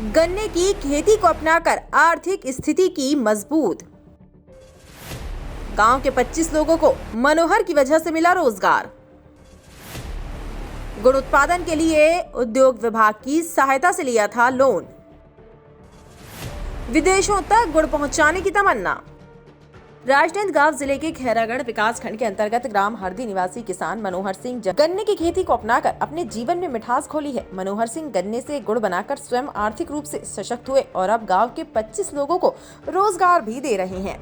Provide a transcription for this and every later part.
गन्ने की खेती को अपनाकर आर्थिक स्थिति की मजबूत। गांव के 25 लोगों को मनोहर की वजह से मिला रोजगार। गुड़ उत्पादन के लिए उद्योग विभाग की सहायता से लिया था लोन। विदेशों तक गुड़ पहुंचाने की तमन्ना। राजनांदगांव जिले के खैरागढ़ विकास खंड के अंतर्गत ग्राम हरदी निवासी किसान मनोहर सिंह गन्ने की खेती को अपनाकर अपने जीवन में मिठास खोली है। मनोहर सिंह गन्ने से गुड़ बनाकर स्वयं आर्थिक रूप से सशक्त हुए और अब गांव के 25 लोगों को रोजगार भी दे रहे हैं।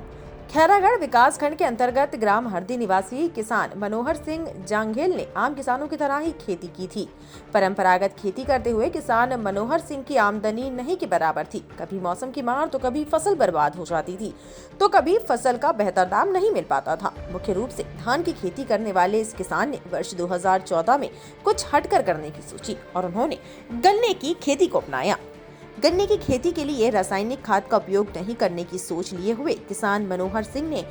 खैरागढ़ विकास खंड के अंतर्गत ग्राम हरदी निवासी किसान मनोहर सिंह जांघेल ने आम किसानों की तरह ही खेती की थी। परंपरागत खेती करते हुए किसान मनोहर सिंह की आमदनी नहीं के बराबर थी। कभी मौसम की मार तो कभी फसल बर्बाद हो जाती थी, तो कभी फसल का बेहतर दाम नहीं मिल पाता था। मुख्य रूप से धान की खेती करने वाले इस किसान ने वर्ष 2014 में कुछ हटकर करने की सोची और उन्होंने गन्ने की खेती को अपनाया। गन्ने की खेती के लिए रासायनिक खाद का उपयोग नहीं करने की सोच लिए हुए किसान मनोहर सिंह ने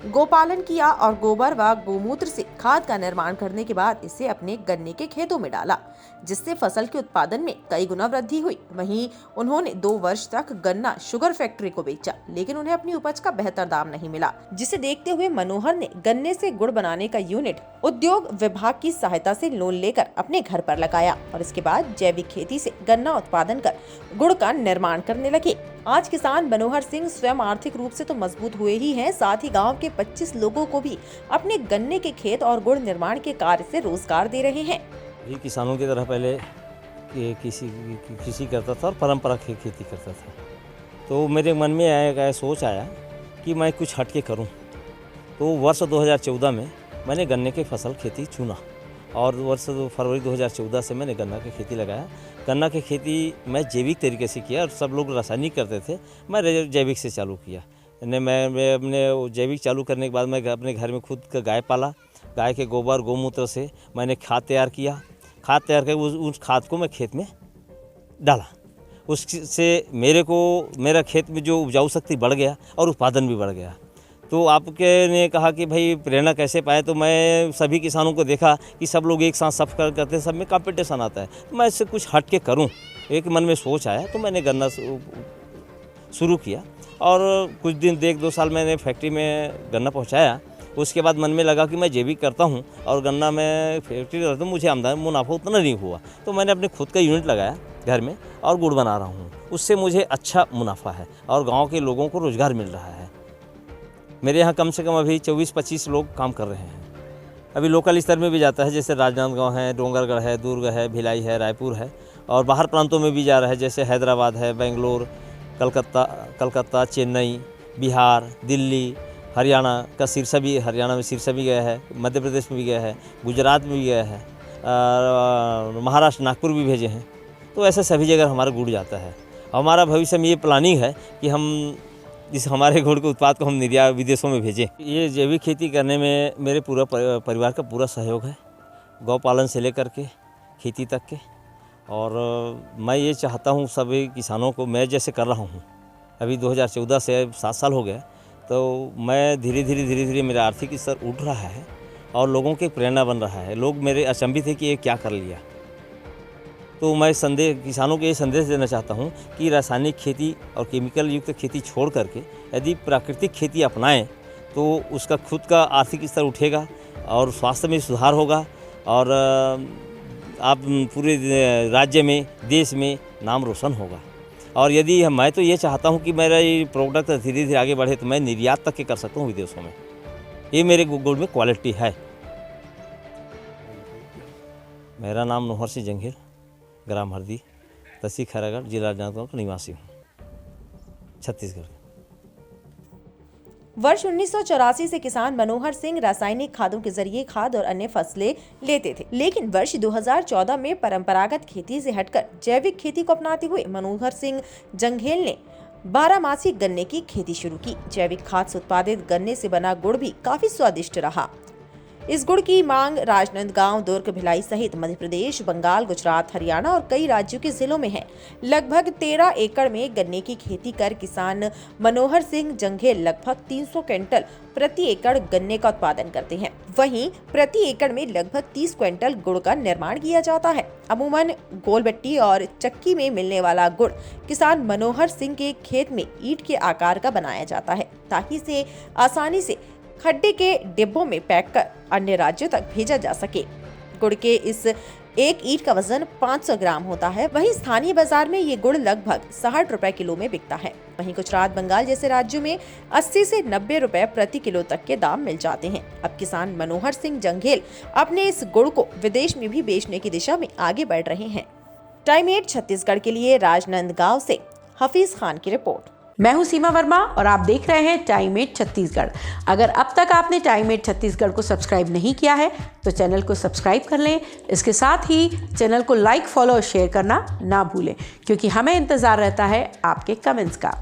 गोपालन किया और गोबर व गोमूत्र से खाद का निर्माण करने के बाद इसे अपने गन्ने के खेतों में डाला, जिससे फसल के उत्पादन में कई गुना वृद्धि हुई। वहीं उन्होंने 2 वर्ष तक गन्ना शुगर फैक्ट्री को बेचा, लेकिन उन्हें अपनी उपज का बेहतर दाम नहीं मिला, जिसे देखते हुए मनोहर ने गन्ने से गुड़ बनाने का यूनिट उद्योग विभाग की सहायता से लोन लेकर अपने घर पर लगाया और इसके बाद जैविक खेती से गन्ना उत्पादन कर गुड़ का निर्माण करने लगे। आज किसान मनोहर सिंह स्वयं आर्थिक रूप से तो मजबूत हुए ही हैं, साथ ही गांव के 25 लोगों को भी अपने गन्ने के खेत और गुड़ निर्माण के कार्य से रोजगार दे रहे हैं। ये किसानों की तरह पहले कृषि करता था और परंपरा की खेती करता था, तो मेरे मन में आया सोच आया कि मैं कुछ हटके करूं। तो वर्ष 2014 में मैंने गन्ने की फसल खेती चुना और वर्ष फरवरी 2014 से मैंने गन्ना की खेती लगाया। गन्ना की खेती मैं जैविक तरीके से किया और सब लोग रासायनिक करते थे, मैं जैविक से चालू किया। मैं अपने जैविक चालू करने के बाद मैं अपने घर में खुद का गाय पाला। गाय के गोबर गोमूत्र से मैंने खाद तैयार किया। खाद तैयार करके उस खाद को मैं खेत में डाला। उससे मेरा खेत में जो उपजाऊ शक्ति बढ़ गया और उत्पादन भी बढ़ गया। तो आपके ने कहा कि भाई प्रेरणा कैसे पाए, तो मैं सभी किसानों को देखा कि सब लोग एक साथ सब करते हैं, सब में कंपटीशन आता है, तो मैं इससे कुछ हट के करूँ। एक मन में सोच आया तो मैंने गन्ना शुरू किया और कुछ दिन 1-2 साल मैंने फैक्ट्री में गन्ना पहुंचाया। उसके बाद मन में लगा कि मैं जैविक करता हूं और गन्ना में फैक्ट्री करता हूं, मुझे आमदनी मुनाफा उतना नहीं हुआ, तो मैंने अपने खुद का यूनिट लगाया घर में और गुड़ बना रहा हूँ। उससे मुझे अच्छा मुनाफा है और गाँव के लोगों को रोज़गार मिल रहा है। मेरे यहाँ कम से कम अभी 24-25 लोग काम कर रहे हैं। अभी लोकल स्तर में भी जाता है, जैसे राजनांदगांव है, डोंगरगढ़ है, दुर्ग है, भिलाई है, रायपुर है और बाहर प्रांतों में भी जा रहा है, जैसे हैदराबाद है, बेंगलोर, कलकत्ता, चेन्नई, बिहार, दिल्ली, हरियाणा का सिरसा भी, हरियाणा में सिरसा भी गया है, मध्य प्रदेश में भी गया है, गुजरात में भी गया है, महाराष्ट्र नागपुर भी भेजे हैं। तो ऐसे सभी जगह हमारा गुड़ जाता है। हमारा भविष्य में ये प्लानिंग है कि हम इस हमारे गुड़ के उत्पाद को हम निर्यात विदेशों में भेजें। ये जैविक खेती करने में मेरे पूरा परिवार का पूरा सहयोग है, गौ पालन से लेकर के खेती तक के। और मैं ये चाहता हूँ सभी किसानों को, मैं जैसे कर रहा हूँ अभी 2014 से 7 साल हो गए, तो मैं धीरे धीरे मेरा आर्थिक स्तर उठ रहा है और लोगों की प्रेरणा बन रहा है। लोग मेरे अचंभित है कि ये क्या कर लिया। तो मैं किसानों को ये संदेश देना चाहता हूँ कि रासायनिक खेती और केमिकल युक्त खेती छोड़ करके यदि प्राकृतिक खेती अपनाएं तो उसका खुद का आर्थिक स्तर उठेगा और स्वास्थ्य में सुधार होगा और आप पूरे राज्य में, देश में नाम रोशन होगा। और यदि मैं तो ये चाहता हूँ कि मेरा ये प्रोडक्ट धीरे धीरे आगे बढ़े तो मैं निर्यात तक के कर सकता हूँ विदेशों में। ये मेरे गुड़ में क्वालिटी है। मेरा नाम मनोहर सिंह जंघेल, ग्राम हरदी, तहसील खैरागढ़, जिला राजनांदगांव का निवासी हूँ, छत्तीसगढ़। वर्ष 1984 से किसान मनोहर सिंह रासायनिक खादों के जरिए खाद और अन्य फसलें लेते थे, लेकिन वर्ष 2014 में परंपरागत खेती से हटकर जैविक खेती को अपनाते हुए मनोहर सिंह जंघेल ने 12 गन्ने की खेती शुरू की। जैविक खाद से उत्पादित गन्ने से बना गुड़ भी काफी स्वादिष्ट रहा। इस गुड़ की मांग राजनांदगांव, दुर्ग, भिलाई सहित मध्य प्रदेश, बंगाल, गुजरात, हरियाणा और कई राज्यों के जिलों में है। लगभग 13 एकड़ में गन्ने की खेती कर किसान मनोहर सिंह जंघेल लगभग 300 क्विंटल प्रति एकड़ गन्ने का उत्पादन करते हैं। वहीं प्रति एकड़ में लगभग 30 क्विंटल गुड़ का निर्माण किया जाता है। अमूमन गोलबट्टी और चक्की में मिलने वाला गुड़ किसान मनोहर सिंह के खेत में ईंट के आकार का बनाया जाता है ताकि इसे आसानी से खड्डे के डिब्बों में पैक कर अन्य राज्यों तक भेजा जा सके। गुड़ के इस एक ईंट का वजन 500 ग्राम होता है। वहीं स्थानीय बाजार में ये गुड़ लगभग 60 रुपए किलो में बिकता है। वहीं गुजरात, बंगाल जैसे राज्यों में 80 से 90 रुपए प्रति किलो तक के दाम मिल जाते हैं। अब किसान मनोहर सिंह जंघेल अपने इस गुड़ को विदेश में भी बेचने की दिशा में आगे बढ़ रहे हैं। टाइम 8 छत्तीसगढ़ के लिए राजनांदगांव से हफीज खान की रिपोर्ट। मैं हूं सीमा वर्मा और आप देख रहे हैं टाइम 8 छत्तीसगढ़। अगर अब तक आपने टाइम 8 छत्तीसगढ़ को सब्सक्राइब नहीं किया है तो चैनल को सब्सक्राइब कर लें। इसके साथ ही चैनल को लाइक, फॉलो और शेयर करना ना भूलें, क्योंकि हमें इंतजार रहता है आपके कमेंट्स का।